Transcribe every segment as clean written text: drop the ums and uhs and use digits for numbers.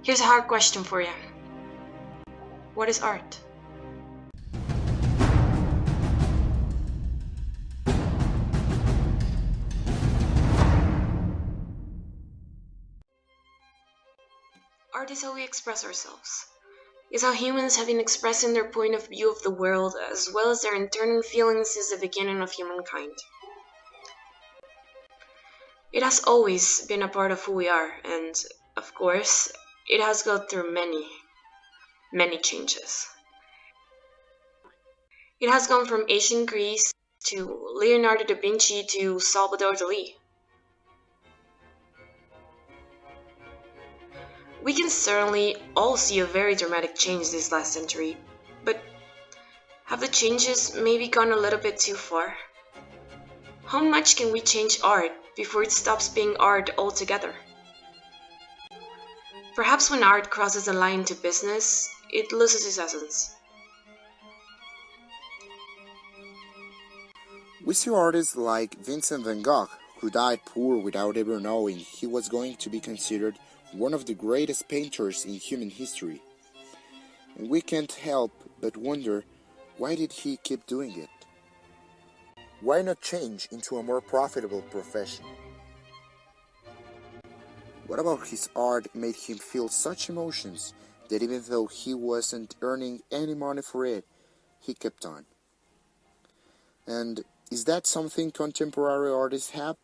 Here's a hard question for you. What is art? Art is how we express ourselves. It's how humans have been expressing their point of view of the world as well as their internal feelings since the beginning of humankind. It has always been a part of who we are, and of course, it has gone through many changes. It has gone from ancient Greece to Leonardo da Vinci to Salvador Dali. We can certainly all see a very dramatic change this last century, but have the changes maybe gone a little bit too far? How much can we change art before it stops being art altogether? Perhaps when art crosses a line to business, it loses its essence. We see artists like Vincent van Gogh, who died poor without ever knowing he was going to be considered one of the greatest painters in human history. And we can't help but wonder, why did he keep doing it? Why not change into a more profitable profession? What about his art made him feel such emotions that even though he wasn't earning any money for it, he kept on? And is that something contemporary artists have?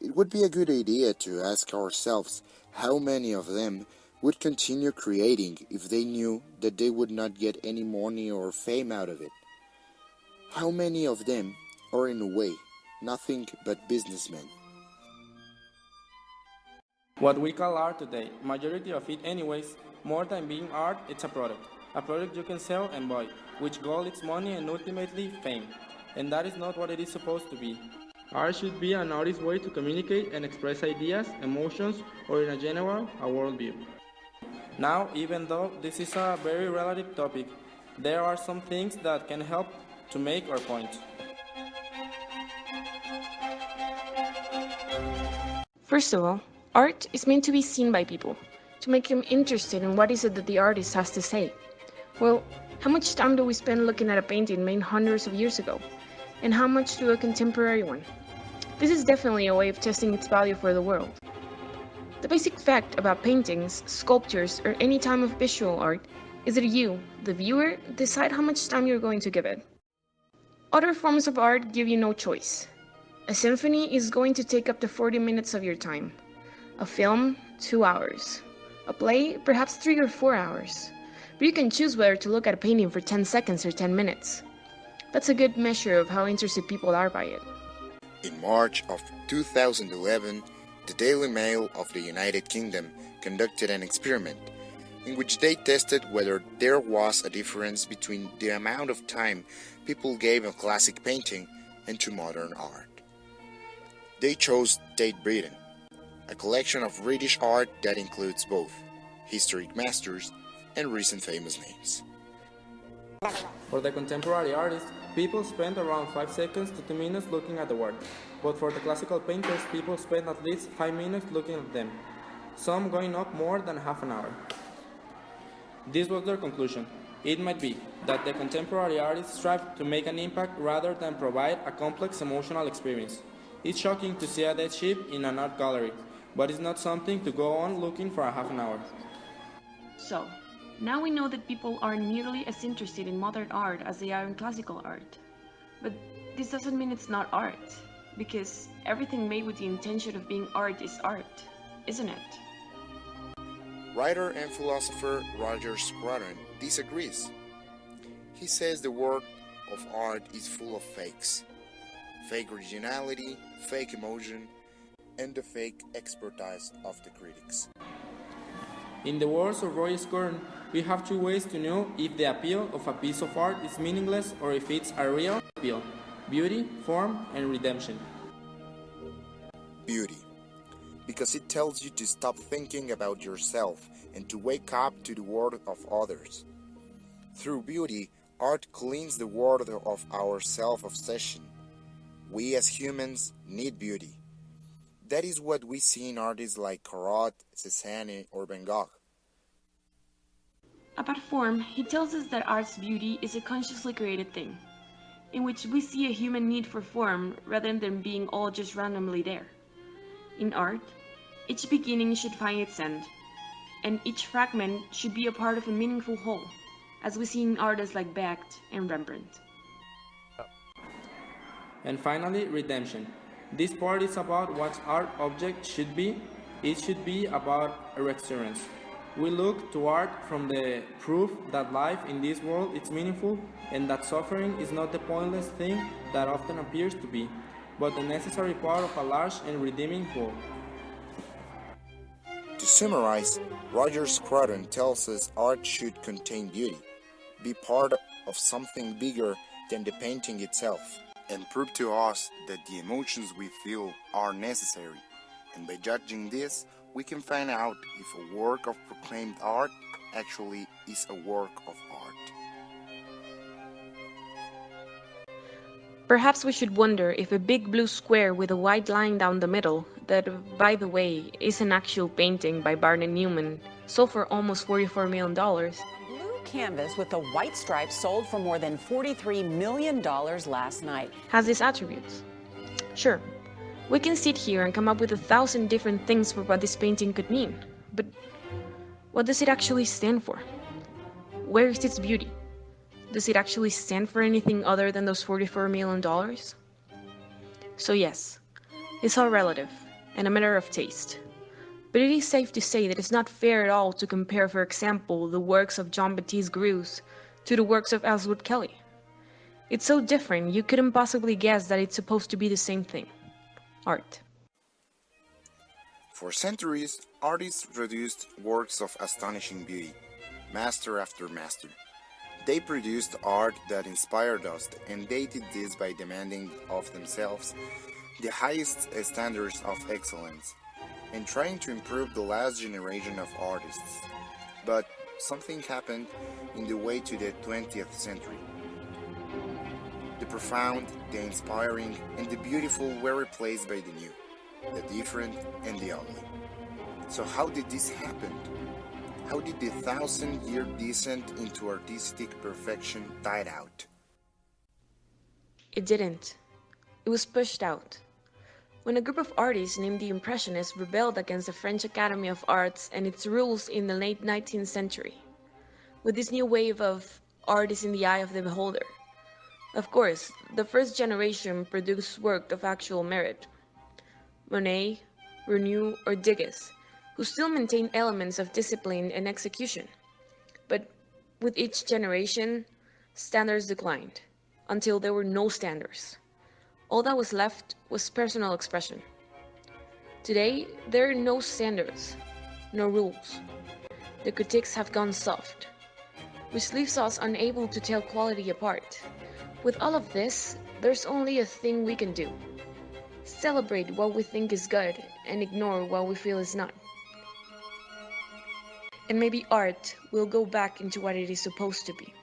It would be a good idea to ask ourselves how many of them would continue creating if they knew that they would not get any money or fame out of it. How many of them are in a way nothing but businessmen? What we call art today, majority of it anyways, more than being art, it's a product. A product you can sell and buy, which goal is money and ultimately fame. And that is not what it is supposed to be. Art should be an artist's way to communicate and express ideas, emotions, or in a general, a worldview. Now, even though this is a very relative topic, there are some things that can help to make our point. First of all, art is meant to be seen by people, to make them interested in what is it that the artist has to say. Well, how much time do we spend looking at a painting made hundreds of years ago? And how much to a contemporary one? This is definitely a way of testing its value for the world. The basic fact about paintings, sculptures, or any type of visual art is that you, the viewer, decide how much time you're going to give it. Other forms of art give you no choice. A symphony is going to take up to 40 minutes of your time. A film, 2 hours. A play, perhaps 3 or 4 hours. But you can choose whether to look at a painting for 10 seconds or 10 minutes. That's a good measure of how interested people are by it. In March of 2011, the Daily Mail of the United Kingdom conducted an experiment in which they tested whether there was a difference between the amount of time people gave a classic painting and to modern art. They chose Tate Britain, a collection of British art that includes both historic masters and recent famous names. For the contemporary artists, people spend around 5 seconds to 2 minutes looking at the work, but for the classical painters, people spend at least 5 minutes looking at them, some going up more than half an hour. This was their conclusion. It might be that the contemporary artists strive to make an impact rather than provide a complex emotional experience. It's shocking to see a dead sheep in an art gallery, but it's not something to go on looking for a half an hour. So, now we know that people are nearly as interested in modern art as they are in classical art. But this doesn't mean it's not art, because everything made with the intention of being art is art, isn't it? Writer and philosopher Roger Scruton disagrees. He says the world of art is full of fakes. Fake originality, fake emotion, and the fake expertise of the critics. In the words of Roy Scruton, we have two ways to know if the appeal of a piece of art is meaningless or if it's a real appeal: beauty, form, and redemption. Beauty, because it tells you to stop thinking about yourself and to wake up to the world of others. Through beauty, art cleans the world of our self-obsession. We as humans need beauty. That is what we see in artists like Corot, Cézanne, or Van Gogh. About form, he tells us that art's beauty is a consciously created thing, in which we see a human need for form rather than being all just randomly there. In art, each beginning should find its end, and each fragment should be a part of a meaningful whole, as we see in artists like Becht and Rembrandt. And finally, redemption. This part is about what art object should be. It should be about a recurrence. We look to art from the proof that life in this world is meaningful and that suffering is not the pointless thing that often appears to be, but the necessary part of a large and redeeming whole. To summarize, Roger Scruton tells us art should contain beauty, be part of something bigger than the painting itself, and prove to us that the emotions we feel are necessary. And by judging this, we can find out if a work of proclaimed art actually is a work of art. Perhaps we should wonder if a big blue square with a white line down the middle, that, by the way, is an actual painting by Barney Newman, sold for almost $44 million, Blue canvas with the white stripes sold for more than $43 million last night. has these attributes. Sure, we can sit here and come up with 1,000 different things for what this painting could mean, but what does it actually stand for? Where is its beauty? Does it actually stand for anything other than those $44 million? So yes, it's all relative and a matter of taste. But it is safe to say that it's not fair at all to compare, for example, the works of Jean-Baptiste Greuze to the works of Ellswood Kelly. It's so different you couldn't possibly guess that it's supposed to be the same thing. Art. For centuries, artists produced works of astonishing beauty, master after master. They produced art that inspired us, and they did this by demanding of themselves the highest standards of excellence and trying to improve the last generation of artists. But something happened in the way to the 20th century. The profound, the inspiring, and the beautiful were replaced by the new, the different, and the ugly. So how did this happen? How did the 1,000-year descent into artistic perfection die out? It didn't. It was pushed out. When a group of artists named the Impressionists rebelled against the French Academy of Arts and its rules in the late 19th century, with this new wave of art is in the eye of the beholder. Of course, the first generation produced work of actual merit. Monet, Renoir, or Degas, who still maintain elements of discipline and execution. But with each generation, standards declined, until there were no standards. All that was left was personal expression. Today, there are no standards, no rules. The critiques have gone soft, which leaves us unable to tell quality apart. With all of this, there's only a thing we can do. Celebrate what we think is good and ignore what we feel is not. And maybe art will go back into what it is supposed to be.